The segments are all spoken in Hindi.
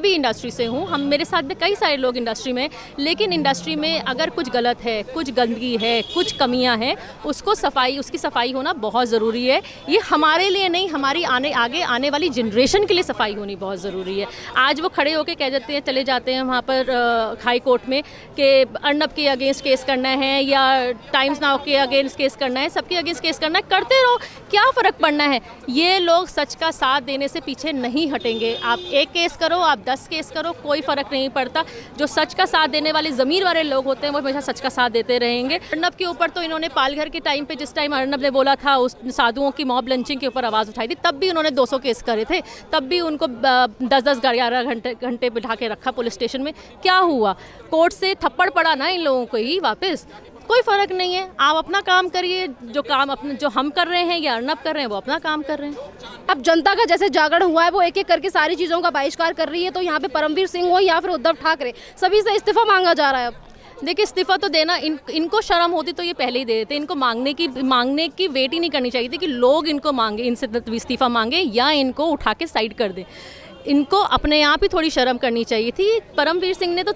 भी इंडस्ट्री से हूँ, हम मेरे साथ में कई सारे लोग इंडस्ट्री में, लेकिन इंडस्ट्री में अगर कुछ गलत है, कुछ गंदगी है, कुछ कमियां हैं, उसकी सफाई होना बहुत ज़रूरी है। ये हमारे लिए नहीं, हमारी आगे आने वाली जनरेशन के लिए सफाई होनी बहुत ज़रूरी है। आज वो खड़े होकर कह देते हैं, चले जाते हैं वहाँ पर हाई कोर्ट में कि अर्नब के अगेंस्ट केस करना है या टाइम्स नाउ के अगेंस्ट केस करना है, सबके अगेंस्ट केस करना है, करते रहो, क्या फ़र्क पड़ना है। ये लोग सच का साथ देने से पीछे नहीं हटेंगे। आप एक केस करो, आप 10 केस करो, कोई फ़र्क नहीं पड़ता। जो सच का साथ देने वाले ज़मीर वाले लोग होते हैं वो हमेशा सच का साथ देते रहेंगे। अर्नब के ऊपर तो इन्होंने पालघर के टाइम पे, जिस टाइम अर्नब ने बोला था उस साधुओं की मॉब लंचिंग के ऊपर आवाज़ उठाई थी, तब भी उन्होंने 200 केस करे थे, तब भी उनको 10-10 11 घंटे बिठा के रखा पुलिस स्टेशन में। क्या हुआ? कोर्ट से थप्पड़ पड़ा ना इन लोगों को ही वापस। कोई फ़र्क नहीं है, आप अपना काम करिए, जो हम कर रहे हैं या अर्नब कर रहे हैं वो अपना काम कर रहे हैं। अब जनता का जैसे जागरण हुआ है, वो एक एक करके सारी चीज़ों का बहिष्कार कर रही है, तो यहाँ पे परमवीर सिंह हो या फिर उद्धव ठाकरे, सभी से इस्तीफा मांगा जा रहा है। अब देखिए, इस्तीफा तो देना, इनको शर्म होती तो ये पहले ही दे देते। इनको मांगने की वेट ही नहीं करनी चाहिए थी कि लोग इनको मांगे, इनसे इस्तीफा मांगे या इनको उठा के साइड कर दें। इनको अपने आप ही थोड़ी शर्म करनी चाहिए थी। परमवीर सिंह ने तो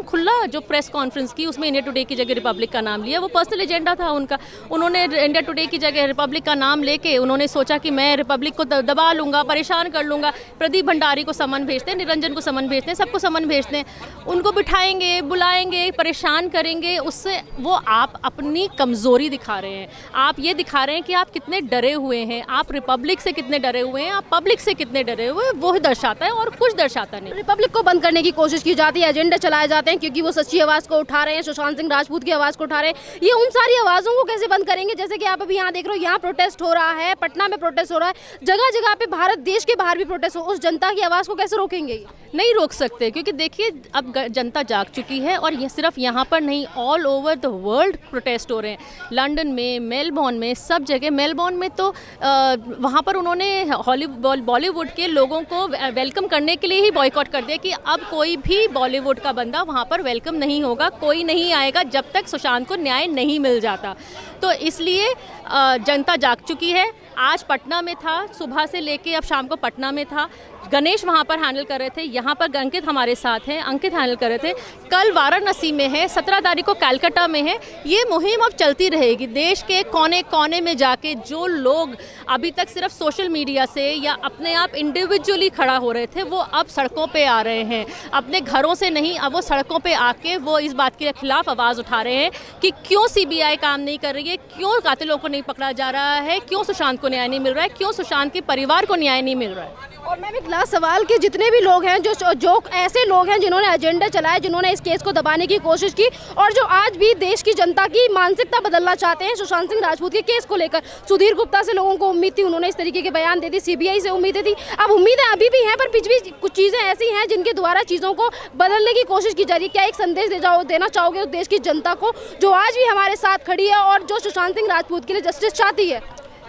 खुला जो प्रेस कॉन्फ्रेंस की, उसमें इंडिया टुडे की जगह रिपब्लिक का नाम लिया। वो पर्सनल एजेंडा था उनका। उन्होंने इंडिया टुडे की जगह रिपब्लिक का नाम लेके उन्होंने सोचा कि मैं रिपब्लिक को दबा लूँगा, परेशान कर लूँगा। प्रदीप भंडारी को समन भेजते हैं, निरंजन को समन भेजते हैं, सबको समन भेजते हैं। उनको बिठाएंगे, बुलाएंगे, परेशान करेंगे। उससे वो आप अपनी कमज़ोरी दिखा रहे हैं। आप ये दिखा रहे हैं कि आप कितने डरे हुए हैं, आप रिपब्लिक से कितने डरे हुए हैं, आप पब्लिक से कितने डरे हुए हैं, वो दर्शाता है और कुछ दर्शाता नहीं। रिपब्लिक को बंद करने की कोशिश की जाती है, एजेंडे चलाए जाते हैं क्योंकि वो सच्ची आवाज़ को उठा रहे हैं, सुशांत सिंह राजपूत की आवाज़ को उठा रहे हैं। ये उन सारी आवाज़ों को कैसे बंद करेंगे? जैसे कि आप अभी यहाँ देख रहे हो, यहाँ प्रोटेस्ट हो रहा है, पटना में प्रोटेस्ट हो रहा है, जगह जगह पे भारत देश के बाहर भी प्रोटेस्ट हो, उस जनता की आवाज़ को कैसे रोकेंगे? नहीं रोक सकते, क्योंकि देखिए अब जनता जाग चुकी है और ये सिर्फ यहाँ पर नहीं, all over the world protest हो रहे हैं। लंदन में, मेलबॉर्न में, सब जगह। मेलबॉर्न में तो वहाँ पर उन्होंने बॉलीवुड के लोगों को वेलकम करने के लिए ही बॉयकॉट कर दिया कि अब कोई भी बॉलीवुड का बंदा वहाँ पर वेलकम नहीं होगा, कोई नहीं आएगा जब तक सुशांत को न्याय नहीं मिल जाता। तो इसलिए जनता जाग चुकी है। आज पटना में था, सुबह से लेके अब शाम को पटना में था। गणेश वहाँ पर हैंडल कर रहे थे, यहाँ पर अंकित हमारे साथ हैं, अंकित हैंडल कर रहे थे। कल वाराणसी में है, 17 तारीख को कलकत्ता में है। ये मुहिम अब चलती रहेगी। देश के कोने कोने में जाके जो लोग अभी तक सिर्फ सोशल मीडिया से या अपने आप इंडिविजुअली खड़ा हो रहे थे, वो अब सड़कों पे आ रहे हैं। अपने घरों से नहीं, अब वो सड़कों पे आके वो इस बात के खिलाफ आवाज़ उठा रहे हैं कि क्यों CBI काम नहीं कर रही है, क्यों कातिलों को नहीं पकड़ा जा रहा है, क्यों सुशांत को न्याय नहीं मिल रहा है, क्यों सुशांत के परिवार को न्याय नहीं मिल रहा है। और मैम एक लास्ट सवाल कि जितने भी लोग हैं, जो ऐसे लोग हैं जिन्होंने एजेंडा चलाया, जिन्होंने इस केस को दबाने की कोशिश की और जो आज भी देश की जनता की मानसिकता बदलना चाहते हैं सुशांत सिंह राजपूत के केस को लेकर। सुधीर गुप्ता से लोगों को उम्मीद थी, उन्होंने इस तरीके के बयान दे दी। CBI से उम्मीदें थी, अब उम्मीदें अभी भी हैं, पर कुछ भी कुछ चीज़ें ऐसी हैं जिनके द्वारा चीज़ों को बदलने की कोशिश की जा रही है। क्या एक संदेश देना चाहोगे उस देश की जनता को जो आज भी हमारे साथ खड़ी है और जो सुशांत सिंह राजपूत के लिए जस्टिस चाहती है?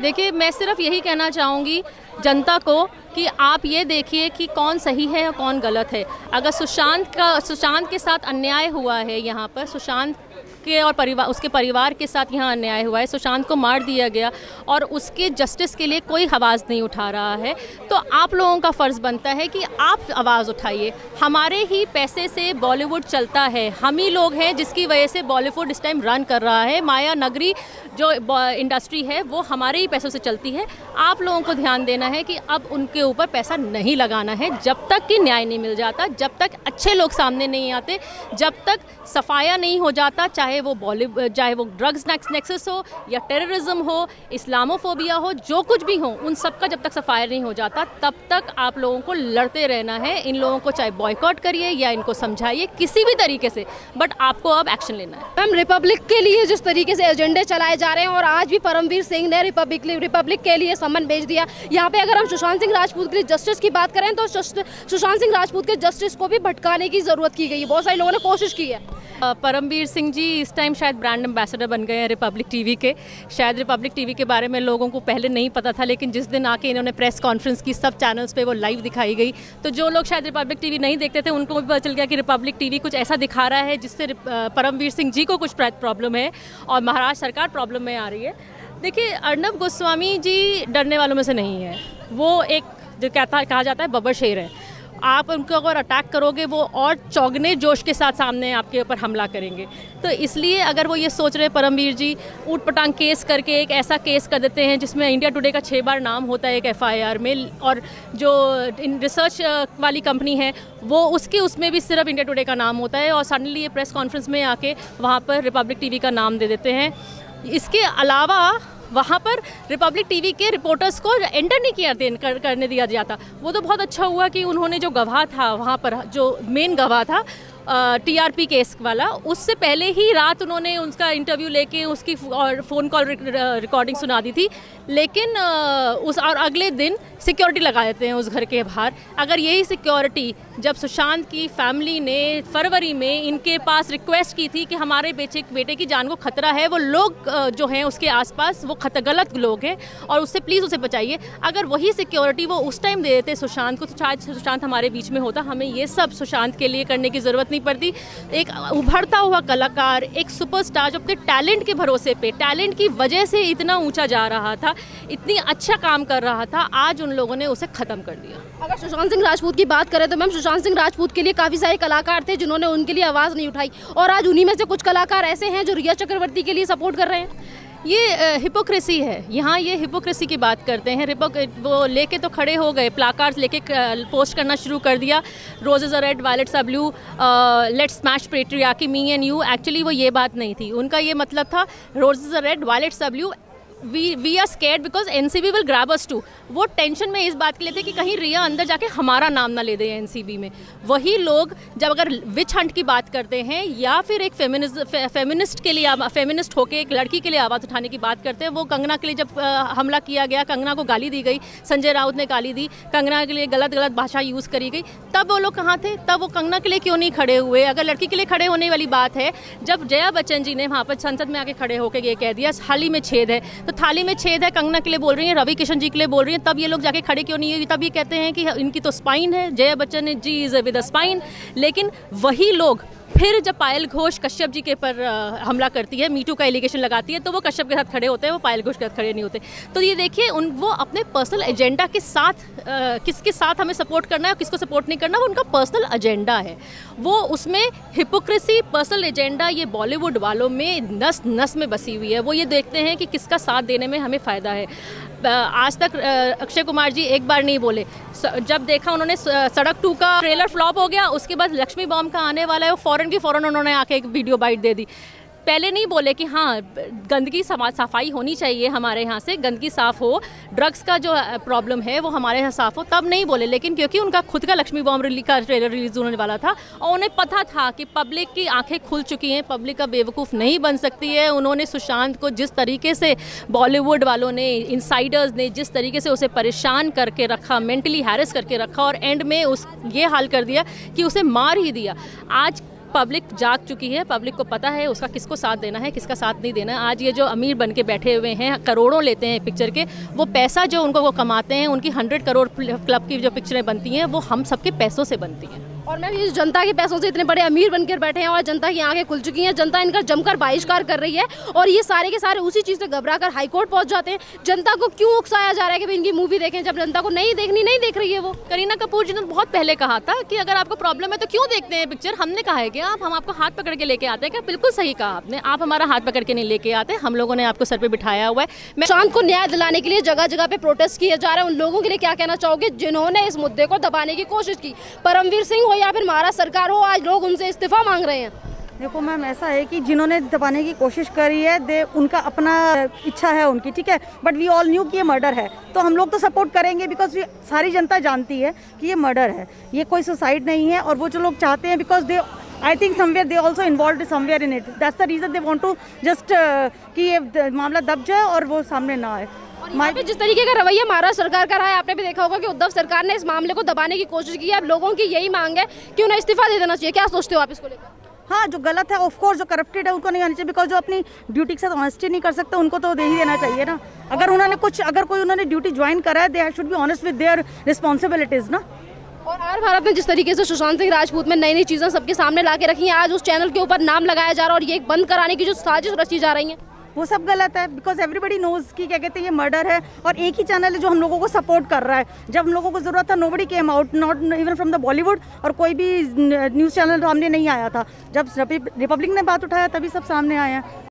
देखिए, मैं सिर्फ यही कहना चाहूँगी जनता को कि आप ये देखिए कि कौन सही है और कौन गलत है। अगर सुशांत के साथ अन्याय हुआ है, यहाँ पर सुशांत के और उसके परिवार के साथ यहाँ अन्याय हुआ है, सुशांत को मार दिया गया और उसके जस्टिस के लिए कोई आवाज़ नहीं उठा रहा है, तो आप लोगों का फ़र्ज़ बनता है कि आप आवाज़ उठाइए। हमारे ही पैसे से बॉलीवुड चलता है, हम ही लोग हैं जिसकी वजह से बॉलीवुड इस टाइम रन कर रहा है। माया नगरी जो इंडस्ट्री है वो हमारे ही पैसों से चलती है। आप लोगों को ध्यान देना है कि अब उनके ऊपर पैसा नहीं लगाना है जब तक कि न्याय नहीं मिल जाता, जब तक अच्छे लोग सामने नहीं आते, जब तक सफाया नहीं हो जाता, चाहे वो ड्रग्स नेक्सस हो या टेररिज्म हो, इस्लामोफोबिया हो, जो कुछ भी हो, उन सब का जब तक सफाया नहीं हो जाता तब तक आप लोगों को लड़ते रहना है। इन लोगों को चाहे बॉयकॉट करिए या इनको समझाइए किसी भी तरीके से, बट आपको अब एक्शन लेना है। मैम, रिपब्लिक के लिए जिस तरीके से एजेंडे चलाए जा रहे हैं और आज भी परमवीर सिंह ने रिपब्लिक के लिए समन भेज दिया। यहाँ पे अगर हम सुशांत सिंह राजपूत के लिए जस्टिस की बात करें तो सुशांत सिंह राजपूत के जस्टिस को भी भटकाने की ज़रूरत की गई है। बहुत सारे लोगों ने कोशिश की है। परमवीर सिंह जी इस टाइम शायद ब्रांड एम्बेसडर बन गए हैं रिपब्लिक टीवी के। शायद रिपब्लिक टीवी के बारे में लोगों को पहले नहीं पता था, लेकिन जिस दिन आके इन्होंने प्रेस कॉन्फ्रेंस की, सब चैनल्स पे वो लाइव दिखाई गई, तो जो लोग शायद रिपब्लिक टीवी नहीं देखते थे उनको भी पता चल गया कि रिपब्लिक टीवी कुछ ऐसा दिखा रहा है जिससे परमवीर सिंह जी को कुछ प्रॉब्लम है और महाराष्ट्र सरकार प्रॉब्लम में आ रही है। देखिए, अर्नब गोस्वामी जी डरने वालों में से नहीं है। वो एक जो कहा जाता है बब्बर शेर है। आप उनको अगर अटैक करोगे वो और चौगने जोश के साथ सामने आपके ऊपर हमला करेंगे। तो इसलिए अगर वो ये सोच रहे परमवीर जी ऊट पटांग केस करके एक ऐसा केस कर देते हैं जिसमें इंडिया टुडे का 6 बार नाम होता है एक FIR में, और जो रिसर्च वाली कंपनी है वो उसमें भी सिर्फ इंडिया टुडे का नाम होता है, और सडनली ये प्रेस कॉन्फ्रेंस में आके वहाँ पर रिपब्लिक TV का नाम दे देते हैं। इसके अलावा वहाँ पर रिपब्लिक TV के रिपोर्टर्स को एंटर नहीं करने दिया जाता। वो तो बहुत अच्छा हुआ कि उन्होंने जो गवाह था वहाँ पर, जो मेन गवाह था TRP केस वाला, उससे पहले ही रात उन्होंने उसका इंटरव्यू लेके उसकी फ़ोन कॉल रिकॉर्डिंग सुना दी थी, लेकिन और अगले दिन सिक्योरिटी लगा देते हैं उस घर के बाहर। अगर यही सिक्योरिटी जब सुशांत की फैमिली ने फरवरी में इनके पास रिक्वेस्ट की थी कि हमारे बेटे की जान को खतरा है, वो लोग जो हैं उसके आसपास वो गलत लोग हैं और उससे प्लीज़ उसे बचाइए, अगर वही सिक्योरिटी वो उस टाइम दे देते सुशांत को, तो शायद सुशांत हमारे बीच में होता। हमें ये सब सुशांत के लिए करने की ज़रूरत नहीं पड़ती। एक उभरता हुआ कलाकार, एक सुपरस्टार जो अपने टैलेंट के भरोसे पे, टैलेंट की वजह से इतना ऊंचा जा रहा था, इतनी अच्छा काम कर रहा था, आज उन लोगों ने उसे ख़त्म कर दिया। अगर सुशांत सिंह राजपूत की बात करें तो मैम, सुशांत सिंह राजपूत के लिए काफ़ी सारे कलाकार थे जिन्होंने उनके लिए आवाज़ नहीं उठाई, और आज उन्हीं में से कुछ कलाकार ऐसे हैं जो रिया चक्रवर्ती के लिए सपोर्ट कर रहे हैं। ये हिपोक्रेसी है। यहाँ ये हिपोक्रेसी की बात करते हैं। वो लेके तो खड़े हो गए, प्लाकार्ड्स लेके पोस्ट करना शुरू कर दिया, roses are red, violets are blue, let's smash patriarchy, me and you. Actually वो ये बात नहीं थी, उनका ये मतलब था roses are red, violets are blue, we are scared because NCB will grab us too. वो टेंशन में इस बात के लिए थे कि कहीं रिया अंदर जाके हमारा नाम ना ले दे NCB में। वही लोग जब अगर विच हंट की बात करते हैं या फिर एक फेमिनिस्ट के लिए, फेमिनिस्ट होके एक लड़की के लिए आवाज़ उठाने की बात करते हैं, वो कंगना के लिए जब हमला किया गया, कंगना को गाली दी गई, संजय राउत ने गाली दी, कंगना के लिए गलत भाषा यूज़ करी गई, तब वो लोग कहाँ थे? तब वो कंगना के लिए क्यों नहीं खड़े हुए? अगर लड़की के लिए खड़े होने वाली बात है, जब जया बच्चन जी ने वहाँ पर संसद में आके खड़े होकर ये कह दिया थाली में छेद है, तो थाली में छेद है कंगना के लिए बोल रही हैं, रवि किशन जी के लिए बोल रही हैं, तब ये लोग जाके खड़े क्यों नहीं हुई? तब ये कहते हैं कि इनकी तो स्पाइन है, Jaya Bachchan ji is with a spine. लेकिन वही लोग फिर जब पायल घोष कश्यप जी के पर हमला करती है, मीटू का एलिगेशन लगाती है, तो वो कश्यप के साथ खड़े होते हैं, वो पायल घोष के साथ खड़े नहीं होते। तो ये देखिए, वो अपने पर्सनल एजेंडा के साथ किसके साथ हमें सपोर्ट करना है और किसको सपोर्ट नहीं करना, वो उनका पर्सनल एजेंडा है। वो उसमें हिपोक्रेसी, पर्सनल एजेंडा ये बॉलीवुड वालों में नस नस में बसी हुई है। वो ये देखते हैं कि किसका साथ देने में हमें फ़ायदा है। आज तक अक्षय कुमार जी एक बार नहीं बोले, जब देखा उन्होंने सड़क 2 का ट्रेलर फ्लॉप हो गया, उसके बाद लक्ष्मी बॉम्ब का आने वाला है, वो फ़ौरन उन्होंने आके एक वीडियो बाइट दे दी। पहले नहीं बोले कि हाँ गंदगी सफाई होनी चाहिए, हमारे यहाँ से गंदगी साफ़ हो, ड्रग्स का जो प्रॉब्लम है वो हमारे यहाँ साफ़ हो, तब नहीं बोले। लेकिन क्योंकि उनका खुद का लक्ष्मी बॉम्ब का ट्रेलर रिलीज़ होने वाला था और उन्हें पता था कि पब्लिक की आंखें खुल चुकी हैं, पब्लिक का बेवकूफ़ नहीं बन सकती है। उन्होंने सुशांत को जिस तरीके से बॉलीवुड वालों ने, इंसाइडर्स ने जिस तरीके से उसे परेशान करके रखा, मेंटली हैरेस करके रखा, और एंड में ये हाल कर दिया कि उसे मार ही दिया। आज पब्लिक जाग चुकी है, पब्लिक को पता है उसका किसको साथ देना है, किसका साथ नहीं देना है। आज ये जो अमीर बन के बैठे हुए हैं, करोड़ों लेते हैं पिक्चर के, वो पैसा जो वो कमाते हैं, उनकी 100 करोड़ क्लब की जो पिक्चरें बनती हैं वो हम सबके पैसों से बनती हैं। और मैम, इस जनता के पैसों से इतने बड़े अमीर बनकर बैठे हैं और जनता की आंखें खुल चुकी हैं, जनता इनका जमकर बहिष्कार कर रही है, और ये सारे के सारे उसी चीज़ से घबरा कर हाईकोर्ट पहुंच जाते हैं। जनता को क्यों उकसाया जा रहा है कि भाई इनकी मूवी देखें, जब जनता को नहीं देखनी, नहीं देख रही है वो। करीना कपूर जी ने बहुत पहले कहा था कि अगर आपको प्रॉब्लम है तो क्यों देखते हैं पिक्चर। हमने कहा है कि हम आपको हाथ पकड़ के लेके आते हैं क्या? बिल्कुल सही कहा आपने, आप हमारा हाथ पकड़ के नहीं लेके आते, हम लोगों ने आपको सर पे बिठाया हुआ है। मैं शांत को न्याय दिलाने के लिए जगह जगह पे प्रोटेस्ट किए जा रहे हैं, उन लोगों के लिए क्या कहना चाहोगे जिन्होंने इस मुद्दे को दबाने की कोशिश की? परमवीर सिंह हो या फिर महाराष्ट्र सरकार हो, आज लोग उनसे इस्तीफा मांग रहे हैं। देखो मैम, ऐसा है कि जिन्होंने दबाने की कोशिश करी है, उनका अपना इच्छा है उनकी, ठीक है, बट वी ऑल न्यू कि ये मर्डर है, तो हम लोग तो सपोर्ट करेंगे बिकॉज सारी जनता जानती है कि ये मर्डर है, ये कोई सुसाइड नहीं है। और वो जो लोग चाहते हैं, because they I think somewhere they also involve somewhere in it, that's the reason they want to just कि ये मामला दब जाए और वो सामने ना आए। जिस तरीके का रवैया महाराष्ट्र सरकार का रहा है, आपने भी देखा होगा कि उद्धव सरकार ने इस मामले को दबाने की कोशिश की है। अब लोगों की यही मांग है कि उन्हें इस्तीफा दे देना चाहिए। क्या सोचते हो आप इसको लेकर? हाँ, जो गलत है ऑफ कोर्स, जो करप्टेड है उनको नहीं आनी चाहिए, बिकॉज जो अपनी ड्यूटी के साथ ऑनेस्टी नहीं कर सकते उनको तो दे ही देना चाहिए ना। अगर कोई उन्होंने ड्यूटी ज्वाइन करा है, they should be honest with their responsibilities ना। और आर भारत ने जिस तरीके से सुशांत सिंह राजपूत में नई नई चीज़ें सबके सामने ला के रखी हैं, आज उस चैनल के ऊपर नाम लगाया जा रहा है और ये बंद कराने की जो साजिश रची जा रही है। वो सब गलत है, बिकॉज एवरीबडी नोज कि क्या कहते हैं ये मर्डर है, और एक ही चैनल है जो हम लोगों को सपोर्ट कर रहा है। जब हम लोगों को ज़रूरत था nobody came out, not even from the Bollywood, और कोई भी न्यूज़ चैनल सामने नहीं आया था। जब रिपब्लिक ने बात उठाया तभी सब सामने आए हैं।